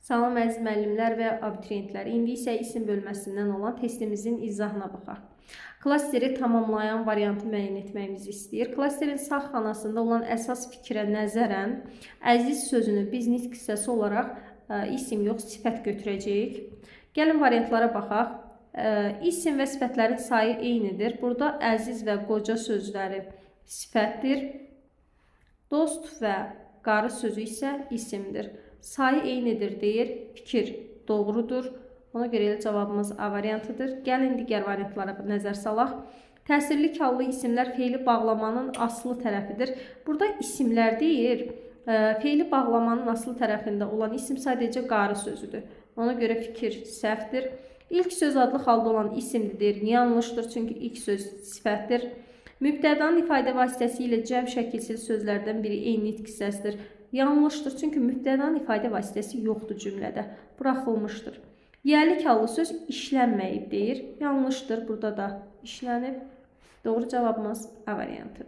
Salam əziz müəllimlər və abituriyentlər. İndi isə isim bölməsindən olan testimizin izahına baxaq. Klasteri tamamlayan variantı müəyyən etməyimizi istəyir. Klasterin sağ xanasında olan əsas fikrə nəzərən əziz sözünü biz nitq hissəsi olaraq isim yox, sifət götürəcəyik. Gəlin variantlara baxaq. İsim və sifətlərin sayı eynidir. Burada əziz və qoca sözləri sifətdir. Dost və qarı sözü isə isimdir. Sayı eynidir deyir, fikir doğrudur. Ona görə cavabımız A variantıdır. Gəlin digər variantlara nəzər salaq. Təsirli kallı isimlər feili bağlamanın aslı tərəfidir. Burada isimlər deyir, feili bağlamanın aslı tərəfində olan isim sadəcə qarı sözüdür. Ona görə fikir səhvdir. İlk söz adlı halda olan isimdir deyir, yanlışdır, çünki ilk söz sifətdir. Mübtədanın ifadə vasitəsi ilə cəm şəkilsiz sözlərdən biri eyni nitq hissəsidir. Yanlışdır, çünki mübtədanın ifadə vasitəsi yoxdur cümlədə, buraxılmışdır. Yəli kallı söz işlənməyib deyir. Yanlışdır, burada da işlənib. Doğru cavabımız A variantı.